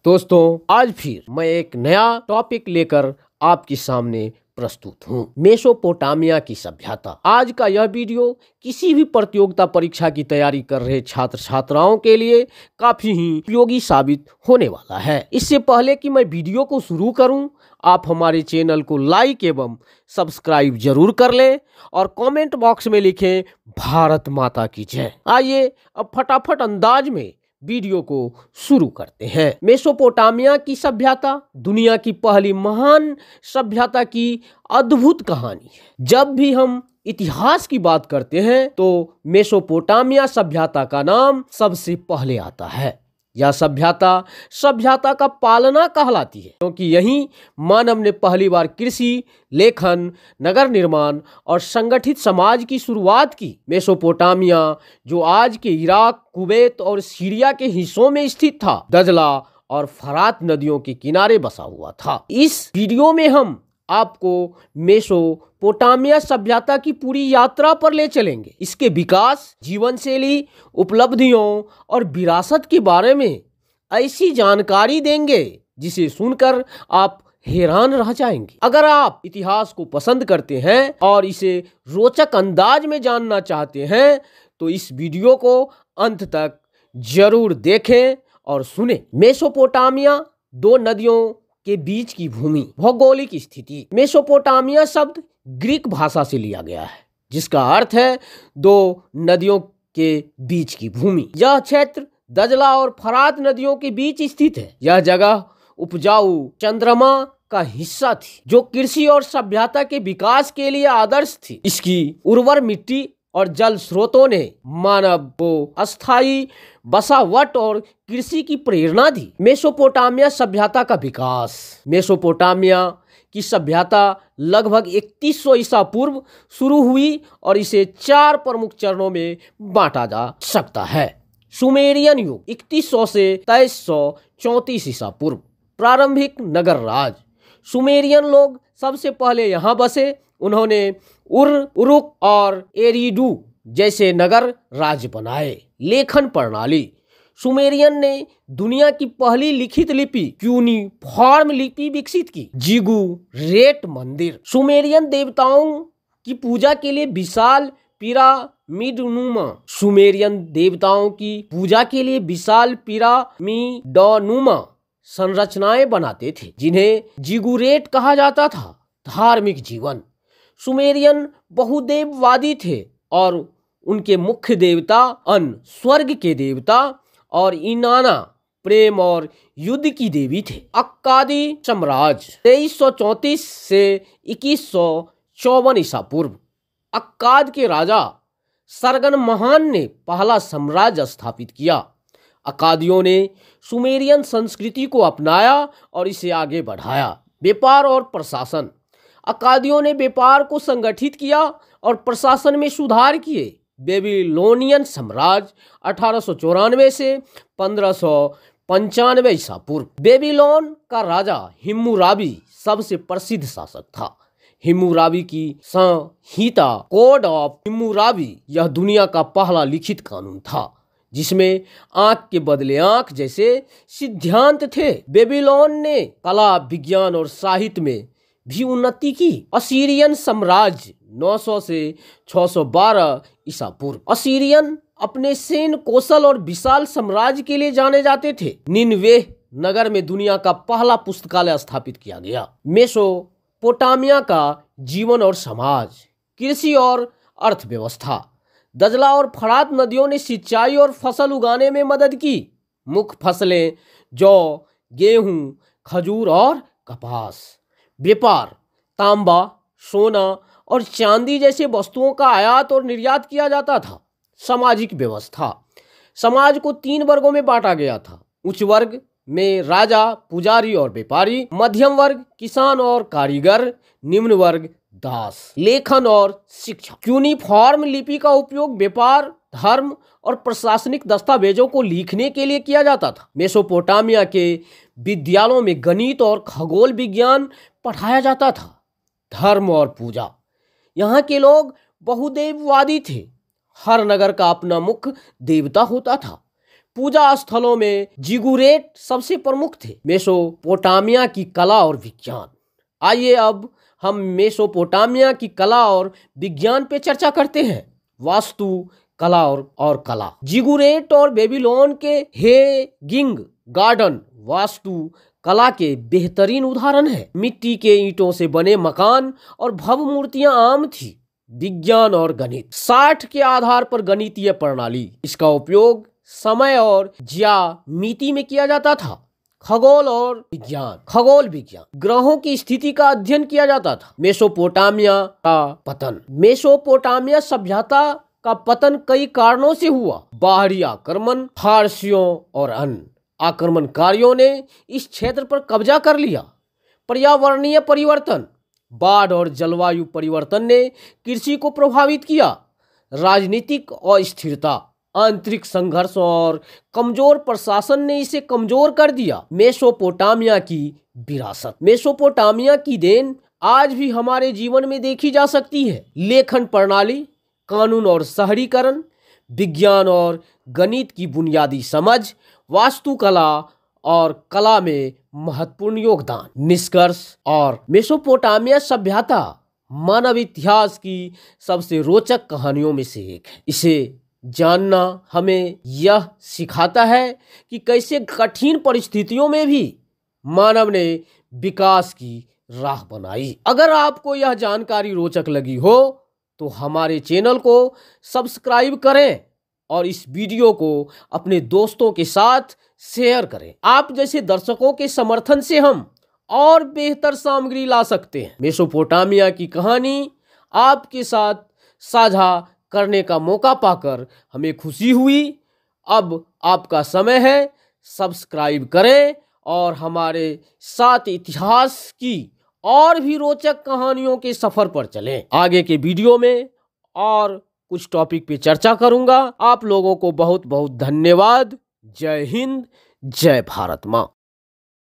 दोस्तों, आज फिर मैं एक नया टॉपिक लेकर आपके सामने प्रस्तुत हूँ। मेसोपोटामिया की सभ्यता। आज का यह वीडियो किसी भी प्रतियोगिता परीक्षा की तैयारी कर रहे छात्र छात्राओं के लिए काफी ही उपयोगी साबित होने वाला है। इससे पहले कि मैं वीडियो को शुरू करूं, आप हमारे चैनल को लाइक एवं सब्सक्राइब जरूर कर लें और कमेंट बॉक्स में लिखें भारत माता की जय। आइए अब फटाफट अंदाज में वीडियो को शुरू करते हैं। मेसोपोटामिया की सभ्यता दुनिया की पहली महान सभ्यता की अद्भुत कहानी है। जब भी हम इतिहास की बात करते हैं तो मेसोपोटामिया सभ्यता का नाम सबसे पहले आता है। यह सभ्यता का पालना कहलाती है, क्योंकि यहीं मानव ने पहली बार कृषि, लेखन, नगर निर्माण और संगठित समाज की शुरुआत की। मेसोपोटामिया, जो आज के इराक, कुवैत और सीरिया के हिस्सों में स्थित था, दजला और फरात नदियों के किनारे बसा हुआ था। इस वीडियो में हम आपको मेसोपोटामिया सभ्यता की पूरी यात्रा पर ले चलेंगे। इसके विकास, जीवन शैली, उपलब्धियों और विरासत के बारे में ऐसी जानकारी देंगे जिसे सुनकर आप हैरान रह जाएंगे। अगर आप इतिहास को पसंद करते हैं और इसे रोचक अंदाज में जानना चाहते हैं तो इस वीडियो को अंत तक जरूर देखें और सुने। मेसोपोटामिया दो नदियों के बीच की भूमि। भौगोलिक स्थिति। मेसोपोटामिया शब्द ग्रीक भाषा से लिया गया है, जिसका अर्थ है दो नदियों के बीच की भूमि। यह क्षेत्र दजला और फरात नदियों के बीच स्थित है। यह जगह उपजाऊ चंद्रमा का हिस्सा थी, जो कृषि और सभ्यता के विकास के लिए आदर्श थी। इसकी उर्वर मिट्टी और जल स्रोतों ने मानव को अस्थायी बसावट और कृषि की प्रेरणा दी। मेसोपोटामिया सभ्यता का विकास। मेसोपोटामिया की सभ्यता लगभग 3100 ईसा पूर्व शुरू हुई और इसे 4 प्रमुख चरणों में बांटा जा सकता है। सुमेरियन युग 3100 से 2334 ईसा पूर्व। प्रारंभिक नगर राज। सुमेरियन लोग सबसे पहले यहाँ बसे। उन्होंने उरुक और एरिडू जैसे नगर राज्य बनाए। लेखन प्रणाली। सुमेरियन ने दुनिया की पहली लिखित लिपि क्यूनिफॉर्म लिपि विकसित की। जिगुरेट मंदिर। सुमेरियन देवताओं की पूजा के लिए विशाल पिरामिडनुमा। सुमेरियन देवताओं की पूजा के लिए विशाल पिरामिडनुमा संरचनाएं बनाते थे, जिन्हें जिगुरेट कहा जाता था। धार्मिक जीवन। सुमेरियन बहुदेववादी थे और उनके मुख्य देवता अन, स्वर्ग के देवता, और इनाना, प्रेम और युद्ध की देवी थे। अक्कादी साम्राज्य 2334 से 2154 ईसा पूर्व। अक्काद के राजा सरगन महान ने पहला साम्राज्य स्थापित किया। अक्कादियों ने सुमेरियन संस्कृति को अपनाया और इसे आगे बढ़ाया। व्यापार और प्रशासन। अक्कादियों ने व्यापार को संगठित किया और प्रशासन में सुधार किए। बेबीलोनियन साम्राज्य 1894 से 1595 ईसा पूर्व। बेबीलोन का राजा हिम्मुराबी सबसे प्रसिद्ध शासक था। हिम्मुराबी की संहिता, कोड ऑफ हिम्मुराबी, यह दुनिया का पहला लिखित कानून था, जिसमें आंख के बदले आंख जैसे सिद्धांत थे। बेबीलोन ने कला, विज्ञान और साहित्य में भी उन्नति की। असीरियन साम्राज्य 900 से 612 ईसा पूर्व। असीरियन अपने सैन्य कौशल और विशाल साम्राज्य के लिए जाने जाते थे। निनवेह नगर में दुनिया का पहला पुस्तकालय स्थापित किया गया। मेसोपोटामिया का जीवन और समाज। कृषि और अर्थव्यवस्था। दजला और फरात नदियों ने सिंचाई और फसल उगाने में मदद की। मुख्य फसलें जौ, गेहूं, खजूर और कपास। व्यापार। तांबा, सोना और चांदी जैसे वस्तुओं का आयात और निर्यात किया जाता था। सामाजिक व्यवस्था। समाज को 3 वर्गों में बांटा गया था। उच्च वर्ग में राजा, पुजारी और व्यापारी। मध्यम वर्ग किसान और कारीगर। निम्न वर्ग दास। लेखन और शिक्षा। क्यूनिफॉर्म लिपि का उपयोग व्यापार, धर्म और प्रशासनिक दस्तावेजों को लिखने के लिए किया जाता था। मेसोपोटामिया के विद्यालयों में गणित और खगोल विज्ञान पढ़ाया जाता था। धर्म और पूजा। यहाँ के लोग बहुदेववादी थे। हर नगर का अपना मुख्य देवता होता था। पूजा स्थलों में जिगुरेट सबसे प्रमुख थे। मेसोपोटामिया की कला और विज्ञान। आइए अब हम मेसोपोटामिया की कला और विज्ञान पे चर्चा करते हैं। वास्तु कला और कला। जिगुरेट और बेबीलोन के हेगिंग गार्डन वास्तु कला के बेहतरीन उदाहरण है। मिट्टी के ईंटों से बने मकान और भव्य मूर्तियां आम थी। विज्ञान और गणित। 60 के आधार पर गणितीय प्रणाली, इसका उपयोग समय और ज्यामिति में किया जाता था। खगोल और विज्ञान। खगोल विज्ञान, ग्रहों की स्थिति का अध्ययन किया जाता था। मेसोपोटामिया का पतन। मेसोपोटामिया सभ्यता का पतन कई कारणों से हुआ। बाहरी आक्रमण, फारसियों और अन्य आक्रमणकारियों ने इस क्षेत्र पर कब्जा कर लिया। पर्यावरणीय परिवर्तन, बाढ़ और जलवायु परिवर्तन ने कृषि को प्रभावित किया। राजनीतिक अस्थिरता, आंतरिक संघर्षों और कमजोर प्रशासन ने इसे कमजोर कर दिया। मेसोपोटामिया की विरासत। मेसोपोटामिया की देन आज भी हमारे जीवन में देखी जा सकती है। लेखन प्रणाली, कानून और शहरीकरण, विज्ञान और गणित की बुनियादी समझ, वास्तुकला और कला में महत्वपूर्ण योगदान। निष्कर्ष और मेसोपोटामिया सभ्यता मानव इतिहास की सबसे रोचक कहानियों में से एक है। इसे जानना हमें यह सिखाता है कि कैसे कठिन परिस्थितियों में भी मानव ने विकास की राह बनाई। अगर आपको यह जानकारी रोचक लगी हो तो हमारे चैनल को सब्सक्राइब करें और इस वीडियो को अपने दोस्तों के साथ शेयर करें। आप जैसे दर्शकों के समर्थन से हम और बेहतर सामग्री ला सकते हैं। मेसोपोटामिया की कहानी आपके साथ साझा करने का मौका पाकर हमें खुशी हुई। अब आपका समय है, सब्सक्राइब करें और हमारे साथ इतिहास की और भी रोचक कहानियों के सफर पर चलें। आगे के वीडियो में और कुछ टॉपिक पे चर्चा करूंगा। आप लोगों को बहुत बहुत धन्यवाद। जय हिंद, जय भारत माँ।